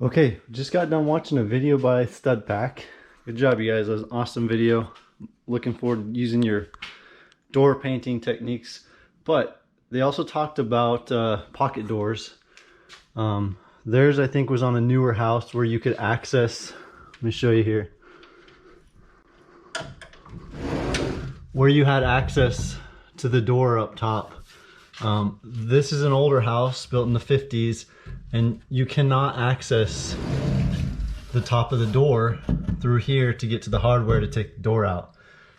Okay, just got done watching a video by StudPack. Good job, you guys. That was an awesome video. Looking forward to using your door painting techniques. But they also talked about pocket doors. Theirs, I think, was on a newer house where you could access, let me show you here, where you had access to the door up top. This is an older house built in the 50s, and you cannot access the top of the door through here to get to the hardware to take the door out.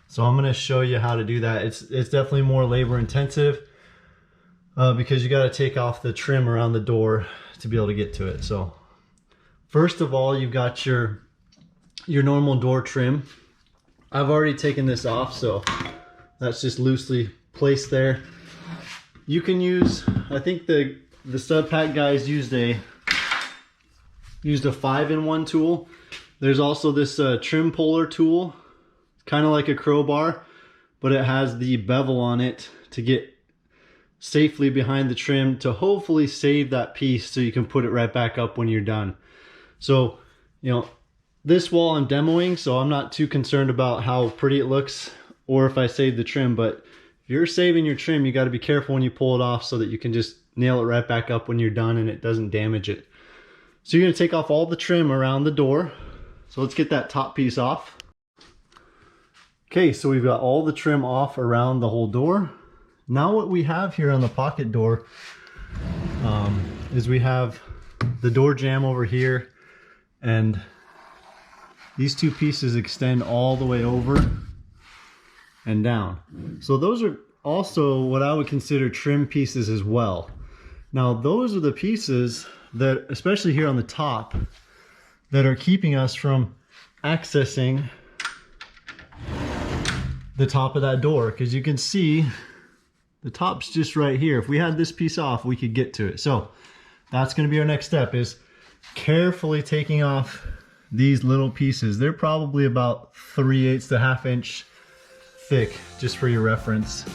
So I'm going to show you how to do that. It's definitely more labor intensive because you got to take off the trim around the door to be able to get to it. So first of all, you've got your normal door trim. I've already taken this off, so that's just loosely placed there. You can use, I think the StudPack guys used a 5-in-1 tool. There's also this trim puller tool, kind of like a crowbar, but it has the bevel on it to get safely behind the trim to hopefully save that piece so you can put it right back up when you're done. So, you know, this wall I'm demoing, so I'm not too concerned about how pretty it looks or if I save the trim, but if you're saving your trim, you got to be careful when you pull it off so that you can just nail it right back up when you're done and it doesn't damage it. So you're going to take off all the trim around the door. So let's get that top piece off. Okay, so we've got all the trim off around the whole door. Now what we have here on the pocket door is we have the door jamb over here, and these two pieces extend all the way over and down. So those are also what I would consider trim pieces as well. Now those are the pieces that, especially here on the top, that are keeping us from accessing the top of that door, because you can see the top's just right here. If we had this piece off, we could get to it. So that's going to be our next step, is carefully taking off these little pieces. They're probably about 3/8 to 1/2 inch thick, just for your reference.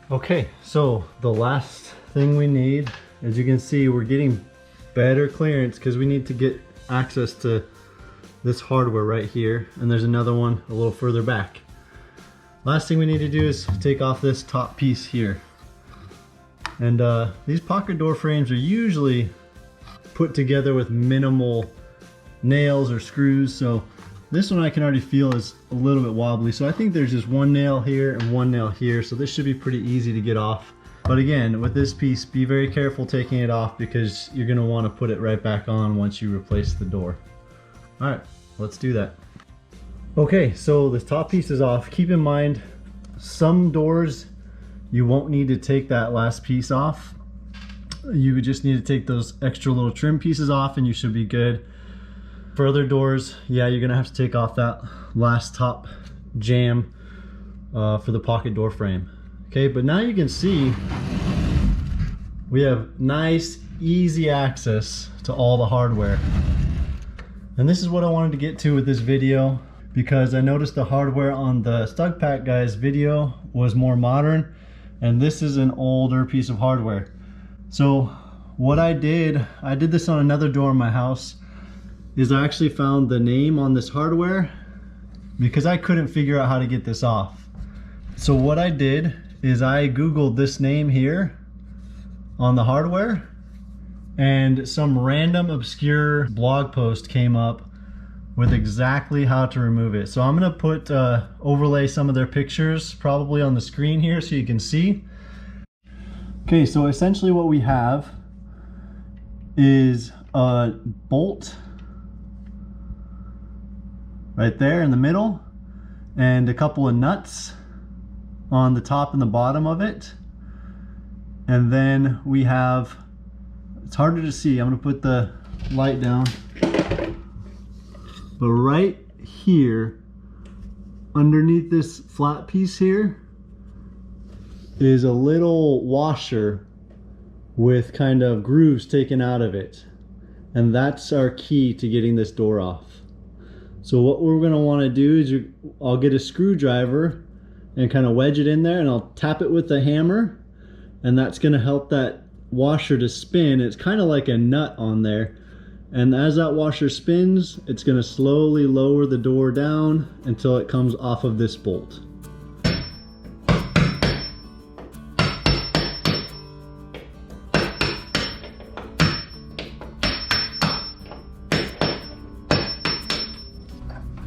Okay, so the last thing we need, as you can see, we're getting better clearance because we need to get access to this hardware right here, and there's another one a little further back. Last thing we need to do is take off this top piece here. And these pocket door frames are usually put together with minimal nails or screws, so this one I can already feel is a little bit wobbly, so I think there's just one nail here and one nail here, so this should be pretty easy to get off. But again, with this piece, be very careful taking it off because you're going to want to put it right back on once you replace the door. Alright, let's do that. Okay, so this top piece is off. Keep in mind, some doors you won't need to take that last piece off. You would just need to take those extra little trim pieces off and you should be good. For other doors, yeah, you're gonna have to take off that last top jamb for the pocket door frame. Okay, but now you can see we have nice, easy access to all the hardware. And this is what I wanted to get to with this video, because I noticed the hardware on the StudPack guys video was more modern, and this is an older piece of hardware. So what I did this on another door in my house, is I actually found the name on this hardware because I couldn't figure out how to get this off. So what I did is I Googled this name here on the hardware, and some random obscure blog post came up with exactly how to remove it. So I'm gonna put overlay some of their pictures probably on the screen here so you can see. Okay, so essentially what we have is a bolt right there in the middle, and a couple of nuts on the top and the bottom of it. And then we have, it's harder to see, I'm gonna put the light down, but right here underneath this flat piece here is a little washer with kind of grooves taken out of it, and that's our key to getting this door off. So what we're going to want to do is I'll get a screwdriver and kind of wedge it in there, and I'll tap it with a hammer, and that's going to help that washer to spin. It's kind of like a nut on there, and as that washer spins, it's going to slowly lower the door down until it comes off of this bolt.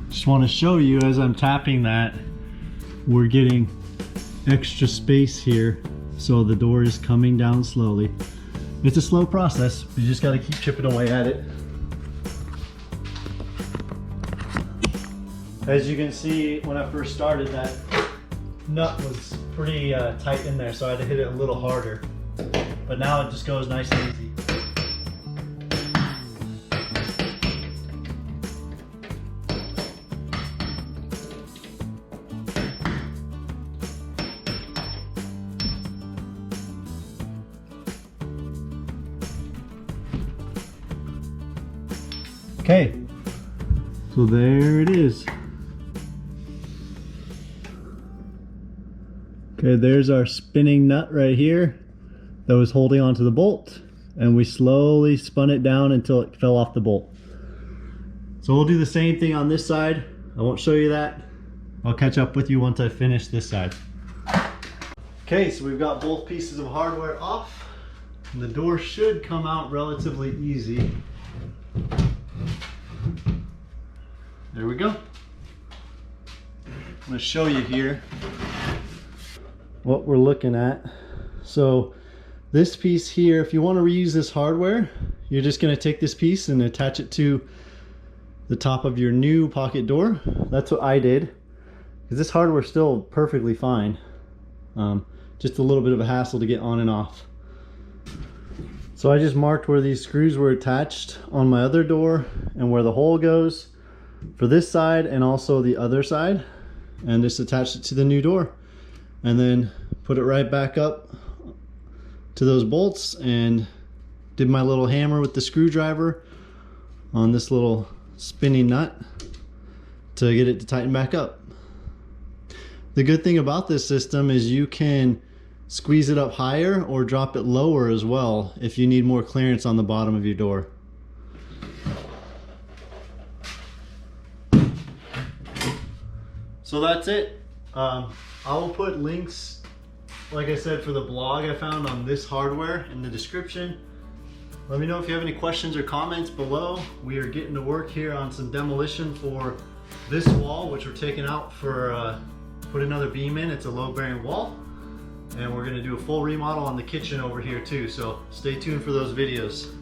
Just want to show you, as I'm tapping that, we're getting extra space here, so the door is coming down slowly. It's a slow process, you just got to keep chipping away at it. As you can see, when I first started, that nut was pretty tight in there, so I had to hit it a little harder. But now it just goes nice and easy. Okay, so there it is. Okay, there's our spinning nut right here that was holding onto the bolt, and we slowly spun it down until it fell off the bolt. So we'll do the same thing on this side. I won't show you that. I'll catch up with you once I finish this side. Okay, so we've got both pieces of hardware off. The door should come out relatively easy. There we go. I'm going to show you here what we're looking at. So this piece here, if you want to reuse this hardware, you're just going to take this piece and attach it to the top of your new pocket door. That's what I did, because this hardware is still perfectly fine. Just a little bit of a hassle to get on and off. So I just marked where these screws were attached on my other door and where the hole goes for this side and also the other side, and just attached it to the new door, and then put it right back up to those bolts, and did my little hammer with the screwdriver on this little spinning nut to get it to tighten back up. The good thing about this system is you can squeeze it up higher or drop it lower as well if you need more clearance on the bottom of your door. So that's it. I will put links, like I said, for the blog I found on this hardware in the description. Let me know if you have any questions or comments below. We are getting to work here on some demolition for this wall, which we're taking out for put another beam in. It's a load-bearing wall, and we're going to do a full remodel on the kitchen over here too, so stay tuned for those videos.